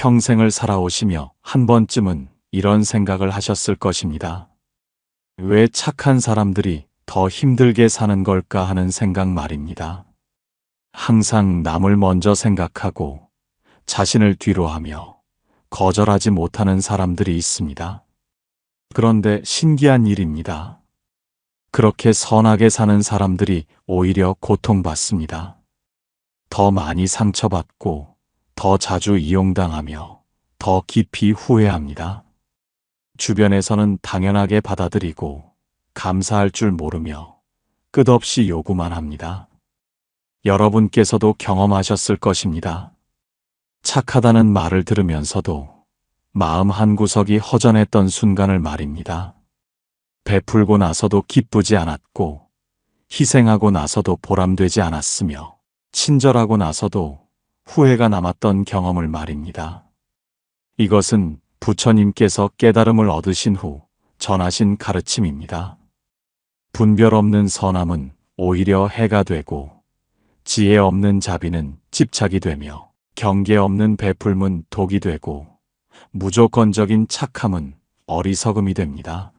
평생을 살아오시며 한 번쯤은 이런 생각을 하셨을 것입니다. 왜 착한 사람들이 더 힘들게 사는 걸까 하는 생각 말입니다. 항상 남을 먼저 생각하고 자신을 뒤로 하며 거절하지 못하는 사람들이 있습니다. 그런데 신기한 일입니다. 그렇게 선하게 사는 사람들이 오히려 고통받습니다. 더 많이 상처받고 더 자주 이용당하며 더 깊이 후회합니다. 주변에서는 당연하게 받아들이고 감사할 줄 모르며 끝없이 요구만 합니다. 여러분께서도 경험하셨을 것입니다. 착하다는 말을 들으면서도 마음 한구석이 허전했던 순간을 말입니다. 베풀고 나서도 기쁘지 않았고, 희생하고 나서도 보람되지 않았으며, 친절하고 나서도 후회가 남았던 경험을 말입니다. 이것은 부처님께서 깨달음을 얻으신 후 전하신 가르침입니다. 분별 없는 선함은 오히려 해가 되고, 지혜 없는 자비는 집착이 되며, 경계 없는 베풀음은 독이 되고, 무조건적인 착함은 어리석음이 됩니다.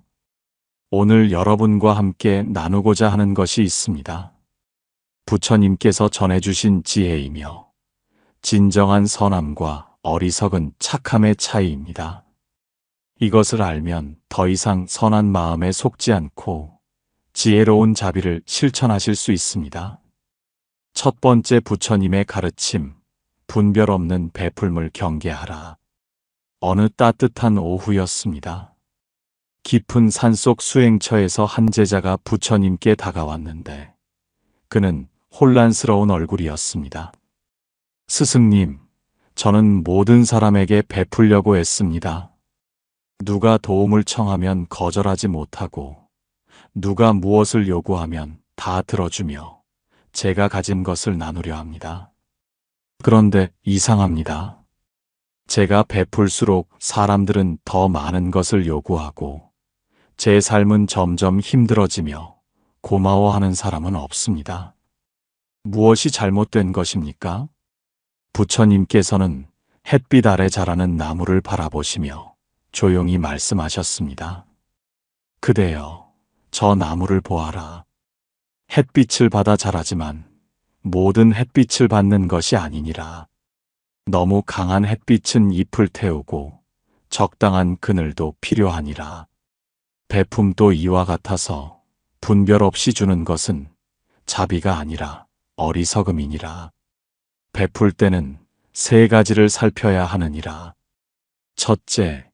오늘 여러분과 함께 나누고자 하는 것이 있습니다. 부처님께서 전해주신 지혜이며 진정한 선함과 어리석은 착함의 차이입니다. 이것을 알면 더 이상 선한 마음에 속지 않고 지혜로운 자비를 실천하실 수 있습니다. 첫 번째 부처님의 가르침, 분별 없는 베풀음을 경계하라. 어느 따뜻한 오후였습니다. 깊은 산속 수행처에서 한 제자가 부처님께 다가왔는데 그는 혼란스러운 얼굴이었습니다. 스승님, 저는 모든 사람에게 베풀려고 했습니다. 누가 도움을 청하면 거절하지 못하고 누가 무엇을 요구하면 다 들어주며 제가 가진 것을 나누려 합니다. 그런데 이상합니다. 제가 베풀수록 사람들은 더 많은 것을 요구하고 제 삶은 점점 힘들어지며 고마워하는 사람은 없습니다. 무엇이 잘못된 것입니까? 부처님께서는 햇빛 아래 자라는 나무를 바라보시며 조용히 말씀하셨습니다. 그대여, 저 나무를 보아라. 햇빛을 받아 자라지만 모든 햇빛을 받는 것이 아니니라. 너무 강한 햇빛은 잎을 태우고 적당한 그늘도 필요하니라. 베품도 이와 같아서 분별 없이 주는 것은 자비가 아니라 어리석음이니라. 베풀 때는 세 가지를 살펴야 하느니라. 첫째,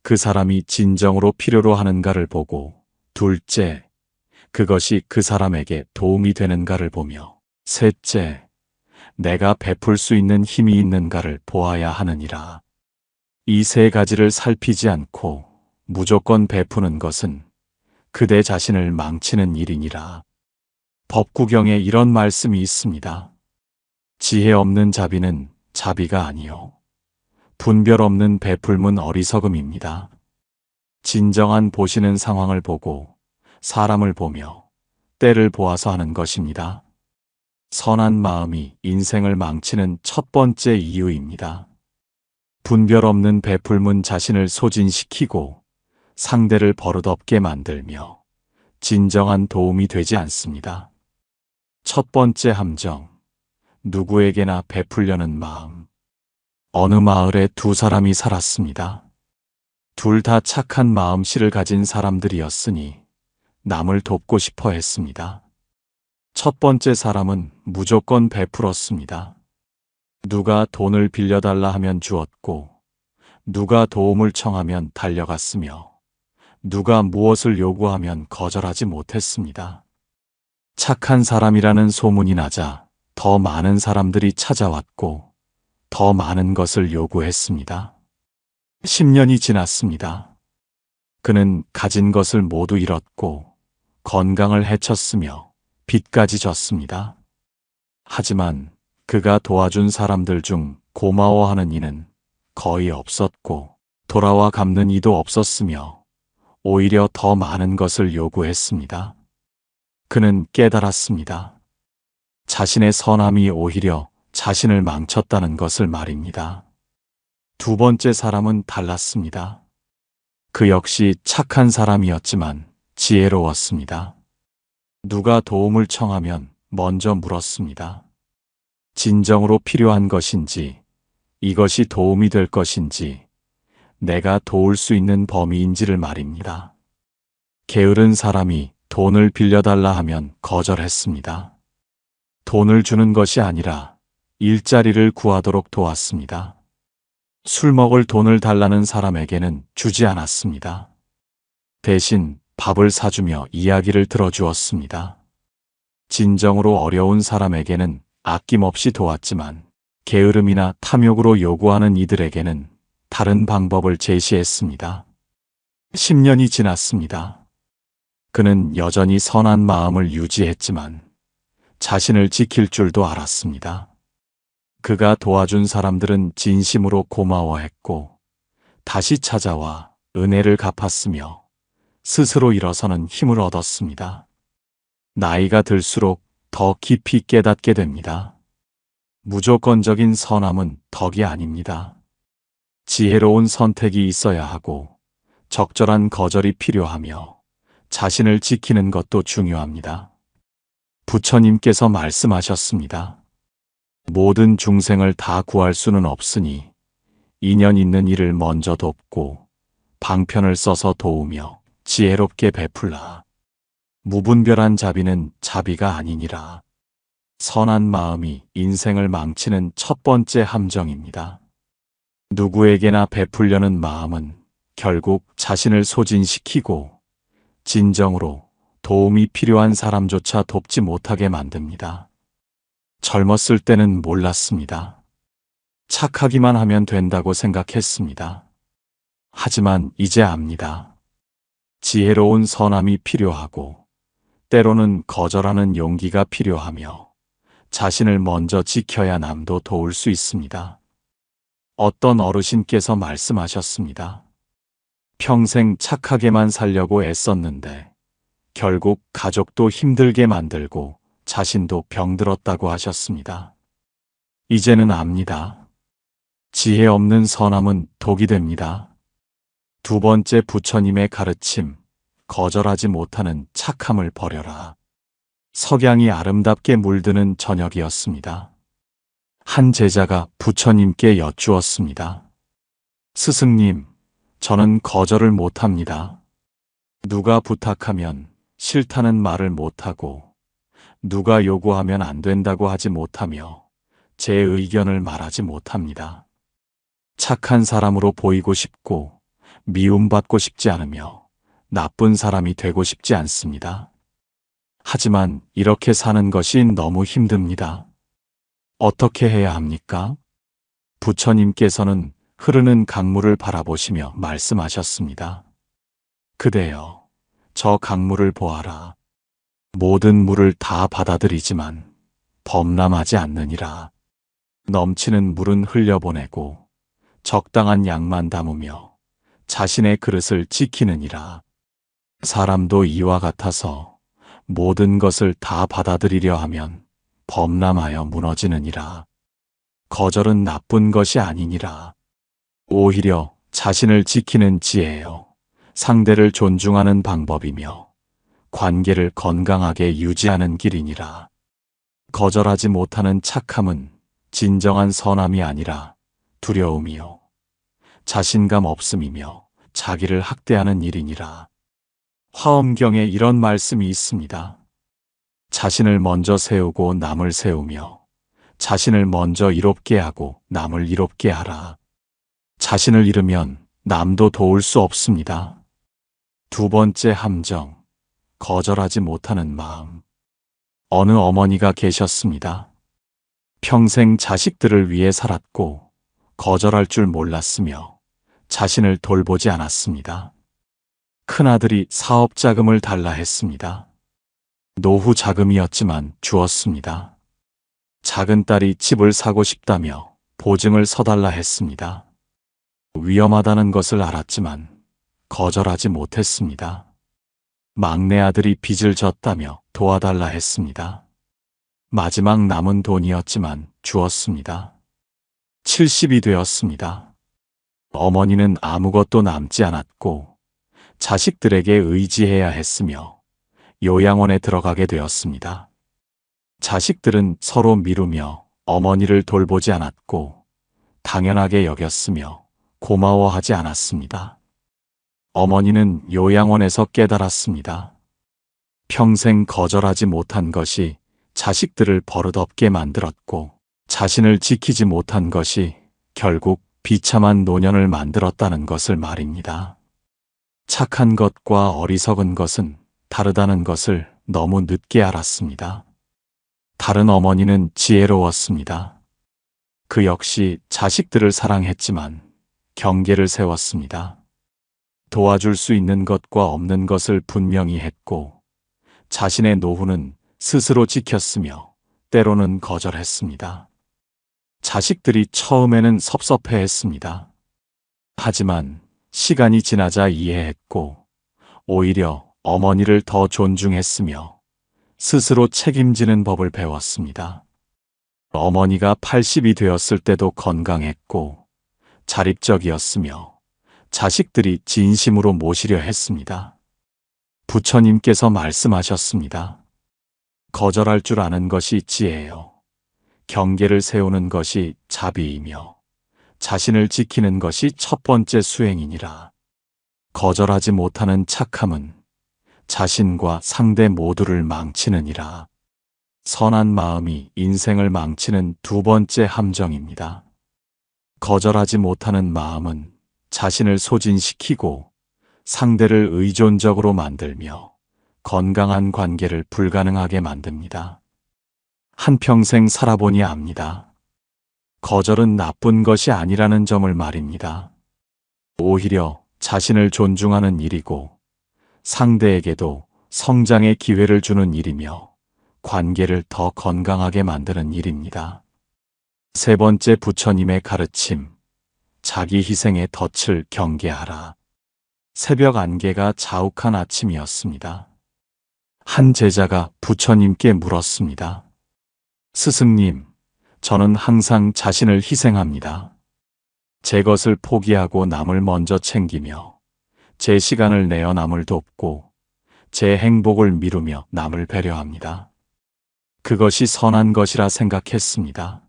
그 사람이 진정으로 필요로 하는가를 보고, 둘째, 그것이 그 사람에게 도움이 되는가를 보며, 셋째, 내가 베풀 수 있는 힘이 있는가를 보아야 하느니라. 이 세 가지를 살피지 않고 무조건 베푸는 것은 그대 자신을 망치는 일이니라. 법구경에 이런 말씀이 있습니다. 지혜 없는 자비는 자비가 아니요 분별 없는 베풀음은 어리석음입니다. 진정한 보시는 상황을 보고 사람을 보며 때를 보아서 하는 것입니다. 선한 마음이 인생을 망치는 첫 번째 이유입니다. 분별 없는 베풀음은 자신을 소진시키고 상대를 버릇없게 만들며 진정한 도움이 되지 않습니다. 첫 번째 함정, 누구에게나 베풀려는 마음. 어느 마을에 두 사람이 살았습니다. 둘 다 착한 마음씨를 가진 사람들이었으니 남을 돕고 싶어 했습니다. 첫 번째 사람은 무조건 베풀었습니다. 누가 돈을 빌려달라 하면 주었고, 누가 도움을 청하면 달려갔으며, 누가 무엇을 요구하면 거절하지 못했습니다. 착한 사람이라는 소문이 나자 더 많은 사람들이 찾아왔고, 더 많은 것을 요구했습니다. 10년이 지났습니다. 그는 가진 것을 모두 잃었고, 건강을 해쳤으며, 빚까지 졌습니다. 하지만 그가 도와준 사람들 중 고마워하는 이는 거의 없었고 돌아와 갚는 이도 없었으며 오히려 더 많은 것을 요구했습니다. 그는 깨달았습니다. 자신의 선함이 오히려 자신을 망쳤다는 것을 말입니다. 두 번째 사람은 달랐습니다. 그 역시 착한 사람이었지만 지혜로웠습니다. 누가 도움을 청하면 먼저 물었습니다. 진정으로 필요한 것인지, 이것이 도움이 될 것인지, 내가 도울 수 있는 범위인지를 말입니다. 게으른 사람이 돈을 빌려달라 하면 거절했습니다. 돈을 주는 것이 아니라 일자리를 구하도록 도왔습니다. 술 먹을 돈을 달라는 사람에게는 주지 않았습니다. 대신 밥을 사주며 이야기를 들어주었습니다. 진정으로 어려운 사람에게는 아낌없이 도왔지만 게으름이나 탐욕으로 요구하는 이들에게는 다른 방법을 제시했습니다. 10년이 지났습니다. 그는 여전히 선한 마음을 유지했지만 자신을 지킬 줄도 알았습니다. 그가 도와준 사람들은 진심으로 고마워했고 다시 찾아와 은혜를 갚았으며 스스로 일어서는 힘을 얻었습니다. 나이가 들수록 더 깊이 깨닫게 됩니다. 무조건적인 선함은 덕이 아닙니다. 지혜로운 선택이 있어야 하고 적절한 거절이 필요하며 자신을 지키는 것도 중요합니다. 부처님께서 말씀하셨습니다. 모든 중생을 다 구할 수는 없으니 인연 있는 이를 먼저 돕고 방편을 써서 도우며 지혜롭게 베풀라. 무분별한 자비는 자비가 아니니라. 선한 마음이 인생을 망치는 첫 번째 함정입니다. 누구에게나 베풀려는 마음은 결국 자신을 소진시키고 진정으로 도움이 필요한 사람조차 돕지 못하게 만듭니다. 젊었을 때는 몰랐습니다. 착하기만 하면 된다고 생각했습니다. 하지만 이제 압니다. 지혜로운 선함이 필요하고 때로는 거절하는 용기가 필요하며 자신을 먼저 지켜야 남도 도울 수 있습니다. 어떤 어르신께서 말씀하셨습니다. 평생 착하게만 살려고 애썼는데 결국 가족도 힘들게 만들고 자신도 병들었다고 하셨습니다. 이제는 압니다. 지혜 없는 선함은 독이 됩니다. 두 번째 부처님의 가르침, 거절하지 못하는 착함을 버려라. 석양이 아름답게 물드는 저녁이었습니다. 한 제자가 부처님께 여쭈었습니다. 스승님, 저는 거절을 못합니다. 누가 부탁하면 싫다는 말을 못하고 누가 요구하면 안 된다고 하지 못하며 제 의견을 말하지 못합니다. 착한 사람으로 보이고 싶고 미움받고 싶지 않으며 나쁜 사람이 되고 싶지 않습니다. 하지만 이렇게 사는 것이 너무 힘듭니다. 어떻게 해야 합니까? 부처님께서는 흐르는 강물을 바라보시며 말씀하셨습니다. 그대여, 저 강물을 보아라. 모든 물을 다 받아들이지만 범람하지 않느니라. 넘치는 물은 흘려보내고 적당한 양만 담으며 자신의 그릇을 지키느니라. 사람도 이와 같아서 모든 것을 다 받아들이려 하면 범람하여 무너지느니라. 거절은 나쁜 것이 아니니라. 오히려 자신을 지키는 지혜요, 상대를 존중하는 방법이며 관계를 건강하게 유지하는 길이니라. 거절하지 못하는 착함은 진정한 선함이 아니라 두려움이요, 자신감 없음이며 자기를 학대하는 일이니라. 화엄경에 이런 말씀이 있습니다. 자신을 먼저 세우고 남을 세우며 자신을 먼저 이롭게 하고 남을 이롭게 하라. 자신을 잃으면 남도 도울 수 없습니다. 두 번째 함정, 거절하지 못하는 마음. 어느 어머니가 계셨습니다. 평생 자식들을 위해 살았고 거절할 줄 몰랐으며 자신을 돌보지 않았습니다. 큰아들이 사업 자금을 달라 했습니다. 노후 자금이었지만 주었습니다. 작은 딸이 집을 사고 싶다며 보증을 서달라 했습니다. 위험하다는 것을 알았지만 거절하지 못했습니다. 막내 아들이 빚을 졌다며 도와달라 했습니다. 마지막 남은 돈이었지만 주었습니다. 70이 되었습니다. 어머니는 아무것도 남지 않았고 자식들에게 의지해야 했으며 요양원에 들어가게 되었습니다. 자식들은 서로 미루며 어머니를 돌보지 않았고 당연하게 여겼으며 고마워하지 않았습니다. 어머니는 요양원에서 깨달았습니다. 평생 거절하지 못한 것이 자식들을 버릇없게 만들었고 자신을 지키지 못한 것이 결국 비참한 노년을 만들었다는 것을 말입니다. 착한 것과 어리석은 것은 다르다는 것을 너무 늦게 알았습니다. 다른 어머니는 지혜로웠습니다. 그 역시 자식들을 사랑했지만 경계를 세웠습니다. 도와줄 수 있는 것과 없는 것을 분명히 했고 자신의 노후는 스스로 지켰으며 때로는 거절했습니다. 자식들이 처음에는 섭섭해했습니다. 하지만 시간이 지나자 이해했고 오히려 어머니를 더 존중했으며 스스로 책임지는 법을 배웠습니다. 어머니가 80이 되었을 때도 건강했고 자립적이었으며 자식들이 진심으로 모시려 했습니다. 부처님께서 말씀하셨습니다. 거절할 줄 아는 것이 지혜요. 경계를 세우는 것이 자비이며 자신을 지키는 것이 첫 번째 수행이니라. 거절하지 못하는 착함은 자신과 상대 모두를 망치느니라. 선한 마음이 인생을 망치는 두 번째 함정입니다. 거절하지 못하는 마음은 자신을 소진시키고 상대를 의존적으로 만들며 건강한 관계를 불가능하게 만듭니다. 한평생 살아보니 압니다. 거절은 나쁜 것이 아니라는 점을 말입니다. 오히려 자신을 존중하는 일이고 상대에게도 성장의 기회를 주는 일이며 관계를 더 건강하게 만드는 일입니다. 세 번째 부처님의 가르침, 자기 희생의 덫을 경계하라. 새벽 안개가 자욱한 아침이었습니다. 한 제자가 부처님께 물었습니다. 스승님, 저는 항상 자신을 희생합니다. 제 것을 포기하고 남을 먼저 챙기며 제 시간을 내어 남을 돕고 제 행복을 미루며 남을 배려합니다. 그것이 선한 것이라 생각했습니다.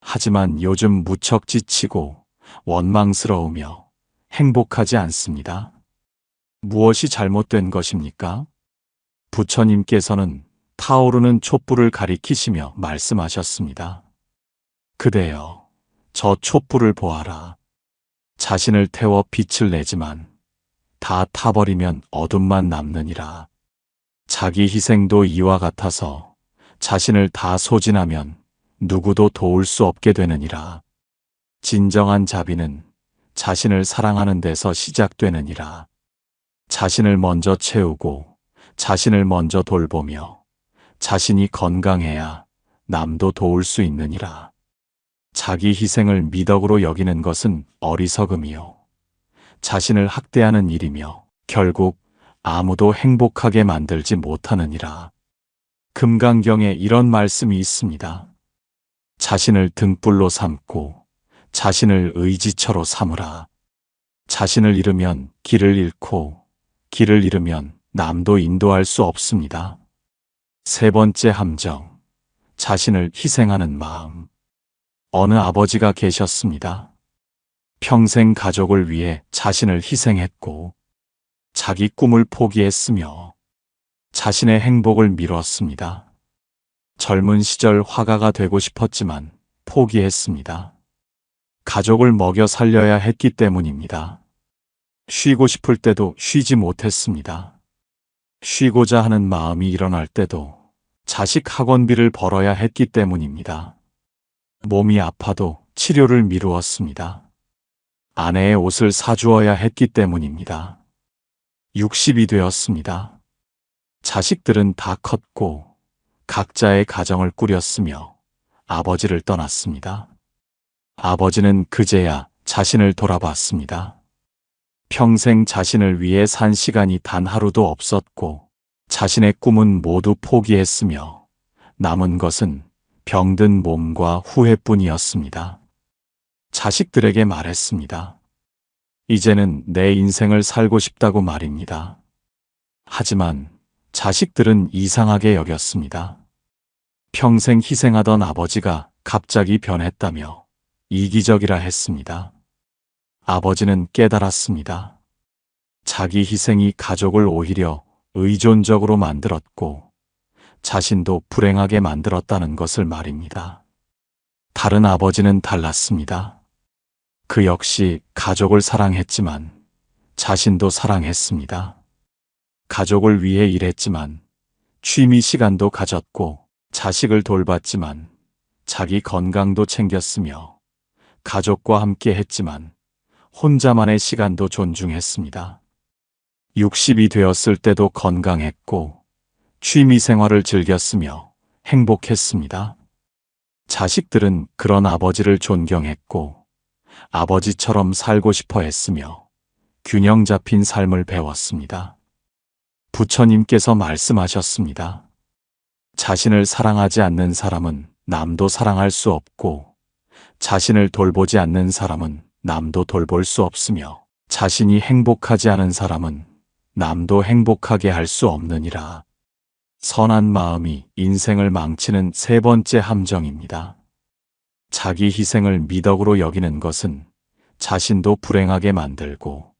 하지만 요즘 무척 지치고 원망스러우며 행복하지 않습니다. 무엇이 잘못된 것입니까? 부처님께서는 타오르는 촛불을 가리키시며 말씀하셨습니다. 그대여, 저 촛불을 보아라. 자신을 태워 빛을 내지만 다 타버리면 어둠만 남느니라. 자기 희생도 이와 같아서 자신을 다 소진하면 누구도 도울 수 없게 되느니라. 진정한 자비는 자신을 사랑하는 데서 시작되느니라. 자신을 먼저 채우고 자신을 먼저 돌보며 자신이 건강해야 남도 도울 수 있느니라. 자기 희생을 미덕으로 여기는 것은 어리석음이요. 자신을 학대하는 일이며 결국 아무도 행복하게 만들지 못하느니라. 금강경에 이런 말씀이 있습니다. 자신을 등불로 삼고 자신을 의지처로 삼으라. 자신을 잃으면 길을 잃고 길을 잃으면 남도 인도할 수 없습니다. 세 번째 함정, 자신을 희생하는 마음. 어느 아버지가 계셨습니다. 평생 가족을 위해 자신을 희생했고 자기 꿈을 포기했으며 자신의 행복을 미뤘습니다. 젊은 시절 화가가 되고 싶었지만 포기했습니다. 가족을 먹여 살려야 했기 때문입니다. 쉬고 싶을 때도 쉬지 못했습니다. 쉬고자 하는 마음이 일어날 때도 자식 학원비를 벌어야 했기 때문입니다. 몸이 아파도 치료를 미루었습니다. 아내의 옷을 사주어야 했기 때문입니다. 60이 되었습니다. 자식들은 다 컸고 각자의 가정을 꾸렸으며 아버지를 떠났습니다. 아버지는 그제야 자신을 돌아봤습니다. 평생 자신을 위해 산 시간이 단 하루도 없었고 자신의 꿈은 모두 포기했으며 남은 것은 병든 몸과 후회뿐이었습니다. 자식들에게 말했습니다. 이제는 내 인생을 살고 싶다고 말입니다. 하지만 자식들은 이상하게 여겼습니다. 평생 희생하던 아버지가 갑자기 변했다며 이기적이라 했습니다. 아버지는 깨달았습니다. 자기 희생이 가족을 오히려 의존적으로 만들었고 자신도 불행하게 만들었다는 것을 말입니다. 다른 아버지는 달랐습니다. 그 역시 가족을 사랑했지만 자신도 사랑했습니다. 가족을 위해 일했지만 취미 시간도 가졌고 자식을 돌봤지만 자기 건강도 챙겼으며 가족과 함께 했지만 혼자만의 시간도 존중했습니다. 60이 되었을 때도 건강했고 취미 생활을 즐겼으며 행복했습니다. 자식들은 그런 아버지를 존경했고 아버지처럼 살고 싶어 했으며 균형 잡힌 삶을 배웠습니다. 부처님께서 말씀하셨습니다. 자신을 사랑하지 않는 사람은 남도 사랑할 수 없고 자신을 돌보지 않는 사람은 남도 돌볼 수 없으며 자신이 행복하지 않은 사람은 남도 행복하게 할 수 없느니라. 선한 마음이 인생을 망치는 세 번째 함정입니다. 자기 희생을 미덕으로 여기는 것은 자신도 불행하게 만들고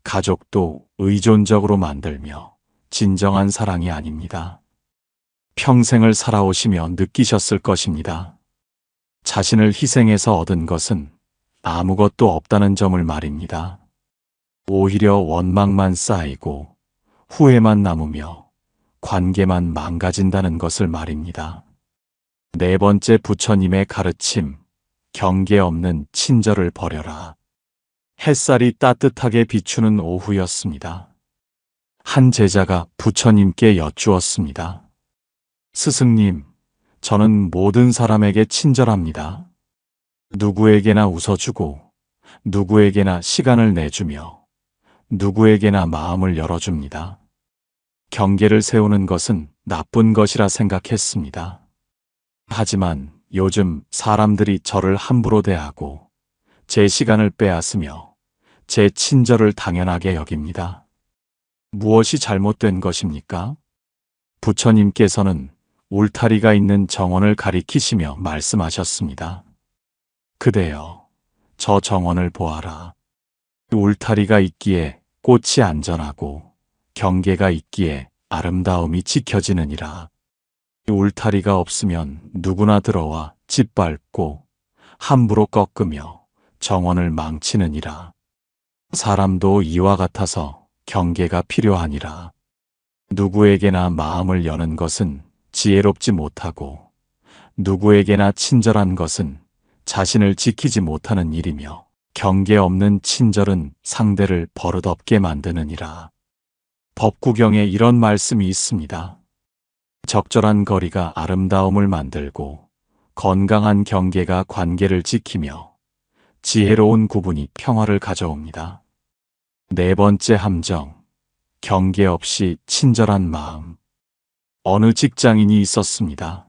가족도 의존적으로 만들며 진정한 사랑이 아닙니다. 평생을 살아오시며 느끼셨을 것입니다. 자신을 희생해서 얻은 것은 아무것도 없다는 점을 말입니다. 오히려 원망만 쌓이고 후회만 남으며 관계만 망가진다는 것을 말입니다. 네 번째 부처님의 가르침, 경계 없는 친절을 버려라. 햇살이 따뜻하게 비추는 오후였습니다. 한 제자가 부처님께 여쭈었습니다. 스승님, 저는 모든 사람에게 친절합니다. 누구에게나 웃어주고 누구에게나 시간을 내주며 누구에게나 마음을 열어줍니다. 경계를 세우는 것은 나쁜 것이라 생각했습니다. 하지만 요즘 사람들이 저를 함부로 대하고 제 시간을 빼앗으며 제 친절을 당연하게 여깁니다. 무엇이 잘못된 것입니까? 부처님께서는 울타리가 있는 정원을 가리키시며 말씀하셨습니다. 그대여, 저 정원을 보아라. 울타리가 있기에 꽃이 안전하고 경계가 있기에 아름다움이 지켜지느니라. 울타리가 없으면 누구나 들어와 짓밟고 함부로 꺾으며 정원을 망치느니라. 사람도 이와 같아서 경계가 필요하니라. 누구에게나 마음을 여는 것은 지혜롭지 못하고 누구에게나 친절한 것은 자신을 지키지 못하는 일이며 경계 없는 친절은 상대를 버릇없게 만드느니라. 법구경에 이런 말씀이 있습니다. 적절한 거리가 아름다움을 만들고 건강한 경계가 관계를 지키며 지혜로운 구분이 평화를 가져옵니다. 네 번째 함정, 경계 없이 친절한 마음. 어느 직장인이 있었습니다.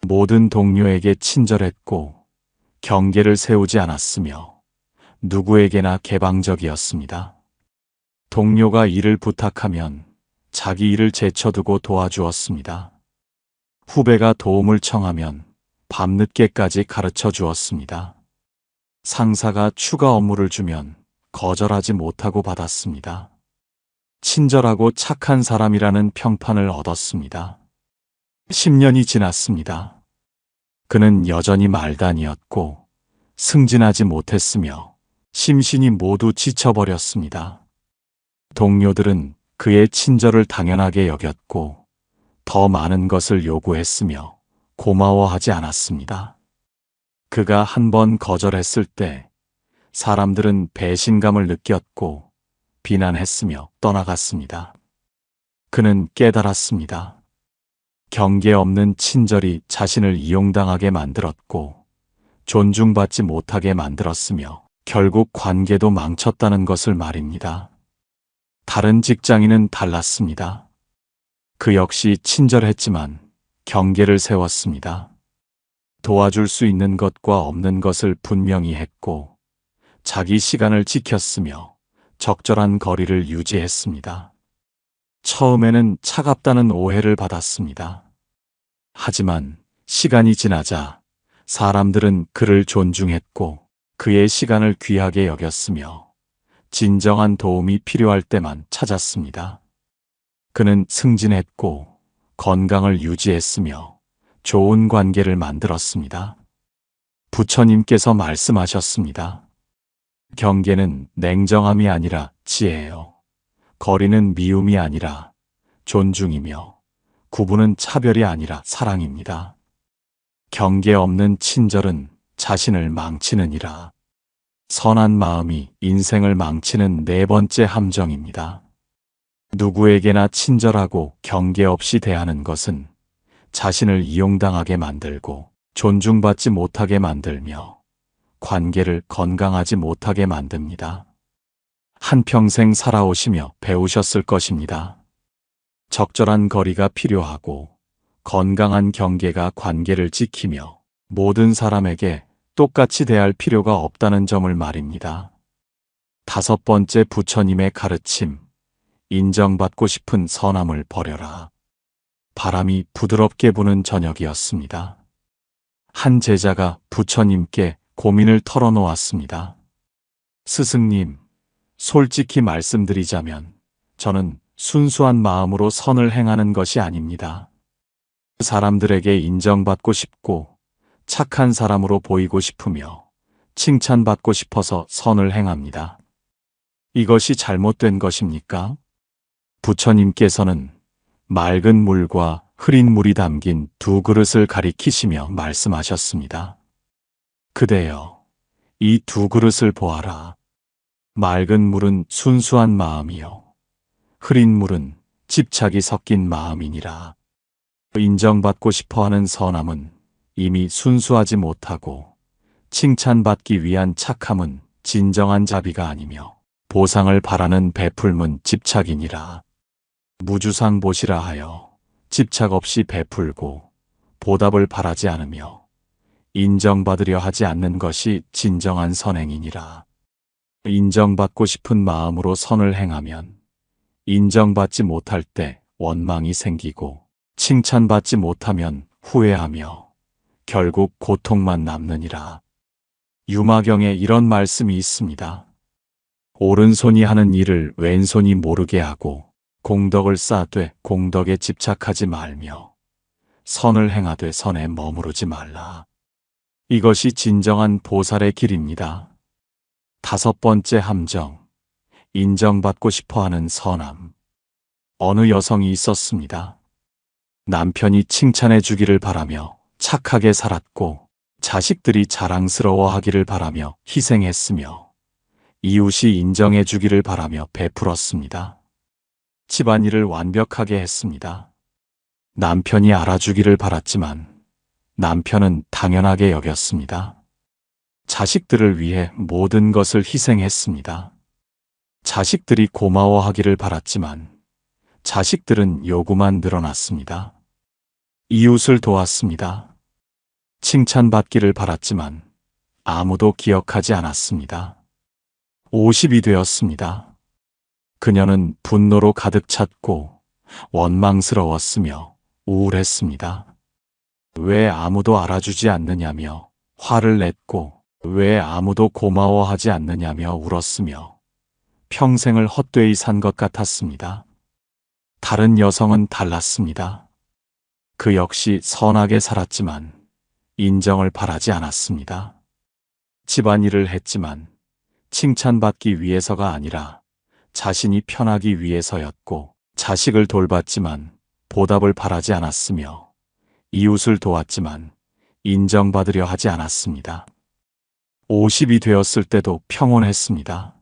모든 동료에게 친절했고 경계를 세우지 않았으며 누구에게나 개방적이었습니다. 동료가 일을 부탁하면 자기 일을 제쳐두고 도와주었습니다. 후배가 도움을 청하면 밤늦게까지 가르쳐 주었습니다. 상사가 추가 업무를 주면 거절하지 못하고 받았습니다. 친절하고 착한 사람이라는 평판을 얻었습니다. 10년이 지났습니다. 그는 여전히 말단이었고 승진하지 못했으며 심신이 모두 지쳐버렸습니다. 동료들은 그의 친절을 당연하게 여겼고 더 많은 것을 요구했으며 고마워하지 않았습니다. 그가 한 번 거절했을 때 사람들은 배신감을 느꼈고 비난했으며 떠나갔습니다. 그는 깨달았습니다. 경계 없는 친절이 자신을 이용당하게 만들었고 존중받지 못하게 만들었으며 결국 관계도 망쳤다는 것을 말입니다. 다른 직장인은 달랐습니다. 그 역시 친절했지만 경계를 세웠습니다. 도와줄 수 있는 것과 없는 것을 분명히 했고 자기 시간을 지켰으며 적절한 거리를 유지했습니다. 처음에는 차갑다는 오해를 받았습니다. 하지만 시간이 지나자 사람들은 그를 존중했고 그의 시간을 귀하게 여겼으며 진정한 도움이 필요할 때만 찾았습니다. 그는 승진했고 건강을 유지했으며 좋은 관계를 만들었습니다. 부처님께서 말씀하셨습니다. 경계는 냉정함이 아니라 지혜예요. 거리는 미움이 아니라 존중이며 구분은 차별이 아니라 사랑입니다. 경계 없는 친절은 자신을 망치느니라. 선한 마음이 인생을 망치는 네 번째 함정입니다. 누구에게나 친절하고 경계 없이 대하는 것은 자신을 이용당하게 만들고 존중받지 못하게 만들며 관계를 건강하지 못하게 만듭니다. 한평생 살아오시며 배우셨을 것입니다. 적절한 거리가 필요하고 건강한 경계가 관계를 지키며 모든 사람에게 똑같이 대할 필요가 없다는 점을 말입니다. 다섯 번째 부처님의 가르침, 인정받고 싶은 선함을 버려라. 바람이 부드럽게 부는 저녁이었습니다. 한 제자가 부처님께 고민을 털어놓았습니다. 스승님, 솔직히 말씀드리자면 저는 순수한 마음으로 선을 행하는 것이 아닙니다. 사람들에게 인정받고 싶고 착한 사람으로 보이고 싶으며 칭찬받고 싶어서 선을 행합니다. 이것이 잘못된 것입니까? 부처님께서는 맑은 물과 흐린 물이 담긴 두 그릇을 가리키시며 말씀하셨습니다. 그대여, 이 두 그릇을 보아라. 맑은 물은 순수한 마음이요. 흐린 물은 집착이 섞인 마음이니라. 인정받고 싶어하는 선함은 이미 순수하지 못하고 칭찬받기 위한 착함은 진정한 자비가 아니며 보상을 바라는 베풀문 집착이니라. 무주상보시라 하여 집착 없이 베풀고 보답을 바라지 않으며 인정받으려 하지 않는 것이 진정한 선행이니라. 인정받고 싶은 마음으로 선을 행하면 인정받지 못할 때 원망이 생기고 칭찬받지 못하면 후회하며 결국 고통만 남느니라. 유마경에 이런 말씀이 있습니다. 오른손이 하는 일을 왼손이 모르게 하고 공덕을 쌓되 공덕에 집착하지 말며 선을 행하되 선에 머무르지 말라. 이것이 진정한 보살의 길입니다. 다섯 번째 함정, 인정받고 싶어하는 선함. 어느 여성이 있었습니다. 남편이 칭찬해 주기를 바라며 착하게 살았고 자식들이 자랑스러워하기를 바라며 희생했으며 이웃이 인정해 주기를 바라며 베풀었습니다. 집안일을 완벽하게 했습니다. 남편이 알아주기를 바랐지만 남편은 당연하게 여겼습니다. 자식들을 위해 모든 것을 희생했습니다. 자식들이 고마워하기를 바랐지만 자식들은 요구만 늘어났습니다. 이웃을 도왔습니다. 칭찬받기를 바랐지만 아무도 기억하지 않았습니다. 50이 되었습니다. 그녀는 분노로 가득 찼고 원망스러웠으며 우울했습니다. 왜 아무도 알아주지 않느냐며 화를 냈고 왜 아무도 고마워하지 않느냐며 울었으며 평생을 헛되이 산 것 같았습니다. 다른 여성은 달랐습니다. 그 역시 선하게 살았지만 인정을 바라지 않았습니다. 집안일을 했지만 칭찬받기 위해서가 아니라 자신이 편하기 위해서였고 자식을 돌봤지만 보답을 바라지 않았으며 이웃을 도왔지만 인정받으려 하지 않았습니다. 50이 되었을 때도 평온했습니다.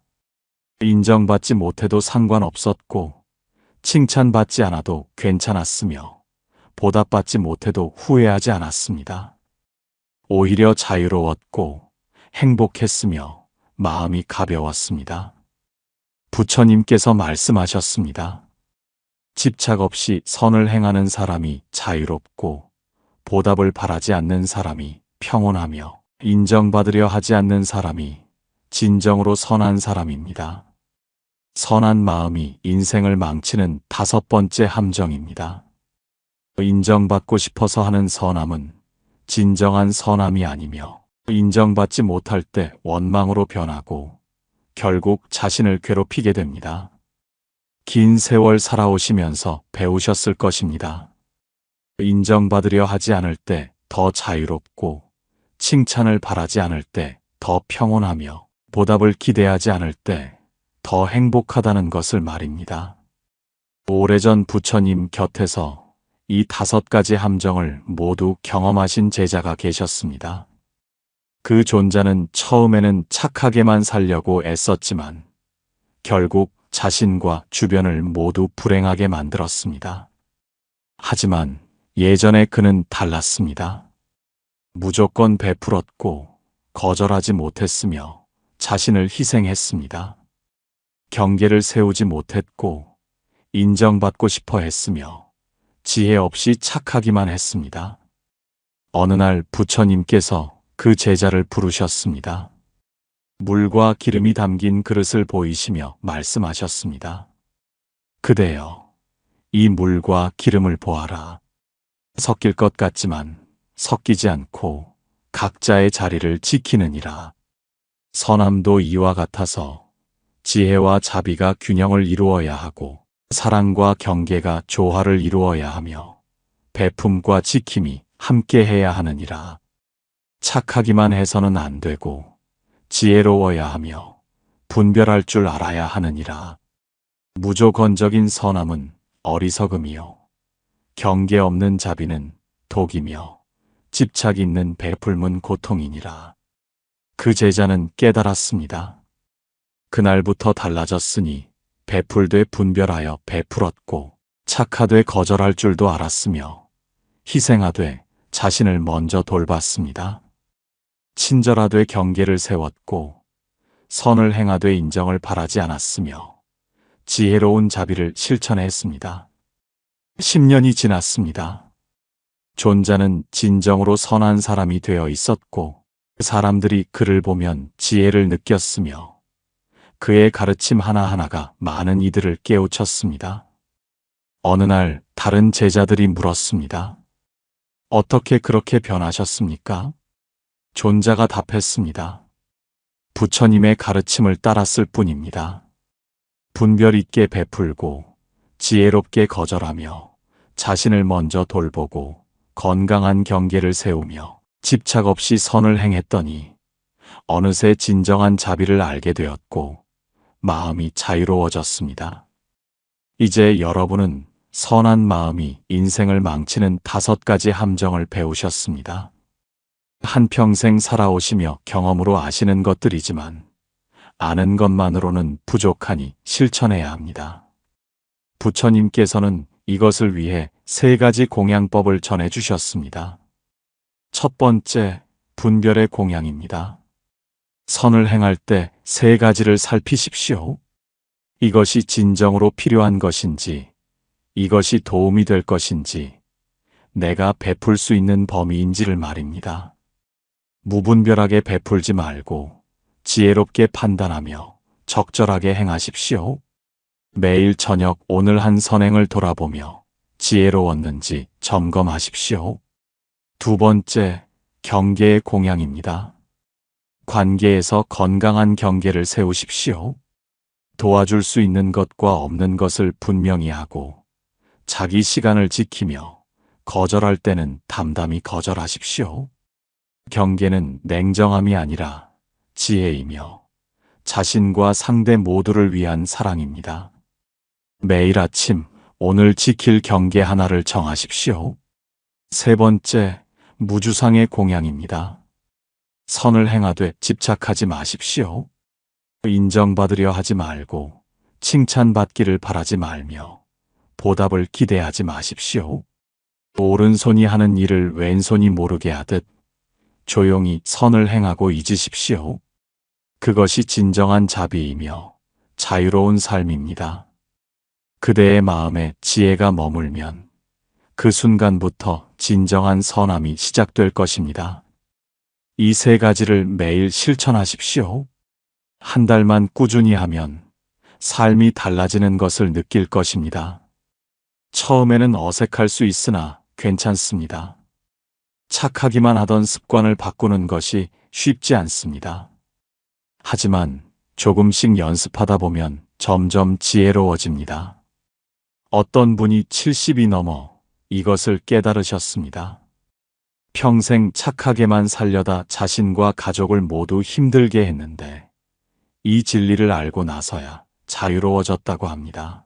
인정받지 못해도 상관없었고 칭찬받지 않아도 괜찮았으며 보답받지 못해도 후회하지 않았습니다. 오히려 자유로웠고 행복했으며 마음이 가벼웠습니다. 부처님께서 말씀하셨습니다. 집착 없이 선을 행하는 사람이 자유롭고 보답을 바라지 않는 사람이 평온하며 인정받으려 하지 않는 사람이 진정으로 선한 사람입니다. 선한 마음이 인생을 망치는 5번째 함정입니다. 인정받고 싶어서 하는 선함은 진정한 선함이 아니며 인정받지 못할 때 원망으로 변하고 결국 자신을 괴롭히게 됩니다. 긴 세월 살아오시면서 배우셨을 것입니다. 인정받으려 하지 않을 때 더 자유롭고 칭찬을 바라지 않을 때 더 평온하며 보답을 기대하지 않을 때 더 행복하다는 것을 말입니다. 오래전 부처님 곁에서 이 5가지 함정을 모두 경험하신 제자가 계셨습니다. 그 존자는 처음에는 착하게만 살려고 애썼지만 결국 자신과 주변을 모두 불행하게 만들었습니다. 하지만 예전에 그는 달랐습니다. 무조건 베풀었고 거절하지 못했으며 자신을 희생했습니다. 경계를 세우지 못했고 인정받고 싶어 했으며 지혜 없이 착하기만 했습니다. 어느 날 부처님께서 그 제자를 부르셨습니다. 물과 기름이 담긴 그릇을 보이시며 말씀하셨습니다. 그대여, 이 물과 기름을 보아라. 섞일 것 같지만 섞이지 않고 각자의 자리를 지키느니라. 선함도 이와 같아서 지혜와 자비가 균형을 이루어야 하고 사랑과 경계가 조화를 이루어야 하며 베품과 지킴이 함께해야 하느니라. 착하기만 해서는 안 되고 지혜로워야 하며 분별할 줄 알아야 하느니라. 무조건적인 선함은 어리석음이요 경계 없는 자비는 독이며 집착 있는 베풀문 고통이니라. 그 제자는 깨달았습니다. 그날부터 달라졌으니 베풀되 분별하여 베풀었고 착하되 거절할 줄도 알았으며 희생하되 자신을 먼저 돌봤습니다. 친절하되 경계를 세웠고 선을 행하되 인정을 바라지 않았으며 지혜로운 자비를 실천했습니다. 10년이 지났습니다. 존자는 진정으로 선한 사람이 되어 있었고 사람들이 그를 보면 지혜를 느꼈으며 그의 가르침 하나하나가 많은 이들을 깨우쳤습니다. 어느 날 다른 제자들이 물었습니다. 어떻게 그렇게 변하셨습니까? 존자가 답했습니다. 부처님의 가르침을 따랐을 뿐입니다. 분별 있게 베풀고 지혜롭게 거절하며 자신을 먼저 돌보고 건강한 경계를 세우며 집착 없이 선을 행했더니 어느새 진정한 자비를 알게 되었고 마음이 자유로워졌습니다. 이제 여러분은 선한 마음이 인생을 망치는 5가지 함정을 배우셨습니다. 한평생 살아오시며 경험으로 아시는 것들이지만 아는 것만으로는 부족하니 실천해야 합니다. 부처님께서는 이것을 위해 3가지 공양법을 전해주셨습니다. 첫 번째, 분별의 공양입니다. 선을 행할 때 3가지를 살피십시오. 이것이 진정으로 필요한 것인지, 이것이 도움이 될 것인지, 내가 베풀 수 있는 범위인지를 말입니다. 무분별하게 베풀지 말고 지혜롭게 판단하며 적절하게 행하십시오. 매일 저녁 오늘 한 선행을 돌아보며 지혜로웠는지 점검하십시오. 두 번째, 경계의 공양입니다. 관계에서 건강한 경계를 세우십시오. 도와줄 수 있는 것과 없는 것을 분명히 하고 자기 시간을 지키며 거절할 때는 담담히 거절하십시오. 경계는 냉정함이 아니라 지혜이며 자신과 상대 모두를 위한 사랑입니다. 매일 아침 오늘 지킬 경계 하나를 정하십시오. 세 번째, 무주상의 공양입니다. 선을 행하되 집착하지 마십시오. 인정받으려 하지 말고 칭찬받기를 바라지 말며 보답을 기대하지 마십시오. 오른손이 하는 일을 왼손이 모르게 하듯 조용히 선을 행하고 잊으십시오. 그것이 진정한 자비이며 자유로운 삶입니다. 그대의 마음에 지혜가 머물면 그 순간부터 진정한 선함이 시작될 것입니다. 이 3가지를 매일 실천하십시오. 한 달만 꾸준히 하면 삶이 달라지는 것을 느낄 것입니다. 처음에는 어색할 수 있으나 괜찮습니다. 착하기만 하던 습관을 바꾸는 것이 쉽지 않습니다. 하지만 조금씩 연습하다 보면 점점 지혜로워집니다. 어떤 분이 70이 넘어 이것을 깨달으셨습니다. 평생 착하게만 살려다 자신과 가족을 모두 힘들게 했는데 이 진리를 알고 나서야 자유로워졌다고 합니다.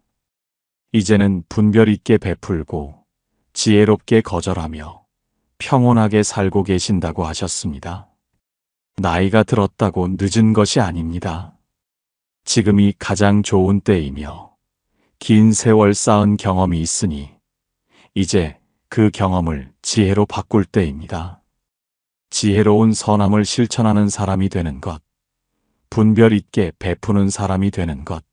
이제는 분별 있게 베풀고 지혜롭게 거절하며 평온하게 살고 계신다고 하셨습니다. 나이가 들었다고 늦은 것이 아닙니다. 지금이 가장 좋은 때이며 긴 세월 쌓은 경험이 있으니 이제 그 경험을 지혜로 바꿀 때입니다. 지혜로운 선함을 실천하는 사람이 되는 것, 분별 있게 베푸는 사람이 되는 것,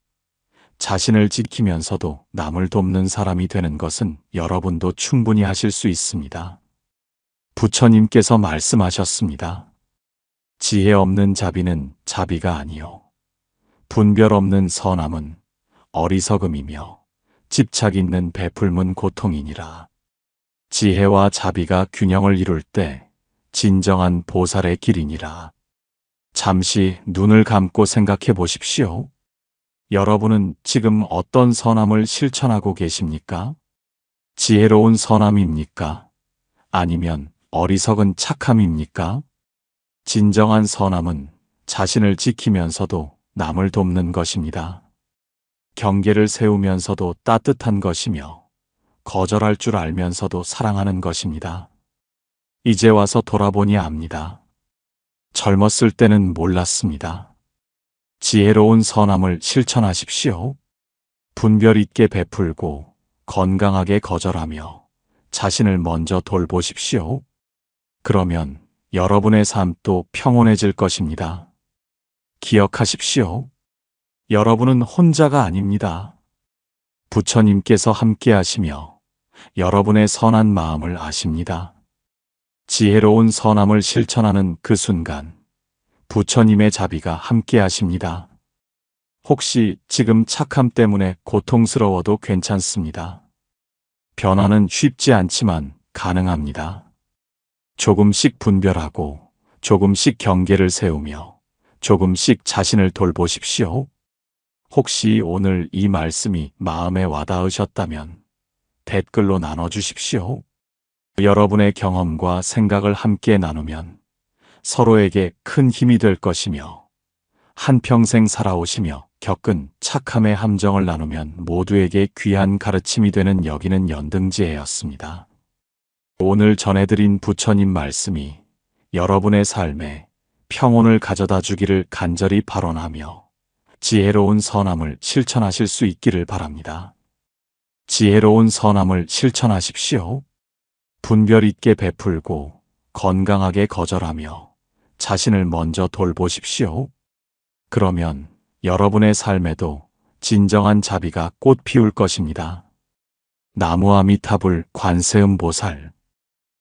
자신을 지키면서도 남을 돕는 사람이 되는 것은 여러분도 충분히 하실 수 있습니다. 부처님께서 말씀하셨습니다. 지혜 없는 자비는 자비가 아니요 분별 없는 선함은 어리석음이며 집착 있는 베풀문 고통이니라. 지혜와 자비가 균형을 이룰 때 진정한 보살의 길이니라. 잠시 눈을 감고 생각해 보십시오. 여러분은 지금 어떤 선함을 실천하고 계십니까? 지혜로운 선함입니까? 아니면 어리석은 착함입니까? 진정한 선함은 자신을 지키면서도 남을 돕는 것입니다. 경계를 세우면서도 따뜻한 것이며 거절할 줄 알면서도 사랑하는 것입니다. 이제 와서 돌아보니 압니다. 젊었을 때는 몰랐습니다. 지혜로운 선함을 실천하십시오. 분별 있게 베풀고 건강하게 거절하며 자신을 먼저 돌보십시오. 그러면 여러분의 삶도 평온해질 것입니다. 기억하십시오. 여러분은 혼자가 아닙니다. 부처님께서 함께 하시며 여러분의 선한 마음을 아십니다. 지혜로운 선함을 실천하는 그 순간 부처님의 자비가 함께 하십니다. 혹시 지금 착함 때문에 고통스러워도 괜찮습니다. 변화는 쉽지 않지만 가능합니다. 조금씩 분별하고 조금씩 경계를 세우며 조금씩 자신을 돌보십시오. 혹시 오늘 이 말씀이 마음에 와닿으셨다면 댓글로 나눠주십시오. 여러분의 경험과 생각을 함께 나누면 서로에게 큰 힘이 될 것이며 한평생 살아오시며 겪은 착함의 함정을 나누면 모두에게 귀한 가르침이 되는 여기는 연등지혜였습니다. 오늘 전해드린 부처님 말씀이 여러분의 삶에 평온을 가져다 주기를 간절히 발언하며 지혜로운 선함을 실천하실 수 있기를 바랍니다. 지혜로운 선함을 실천하십시오. 분별 있게 베풀고 건강하게 거절하며 자신을 먼저 돌보십시오. 그러면 여러분의 삶에도 진정한 자비가 꽃 피울 것입니다. 나무아미타불 관세음보살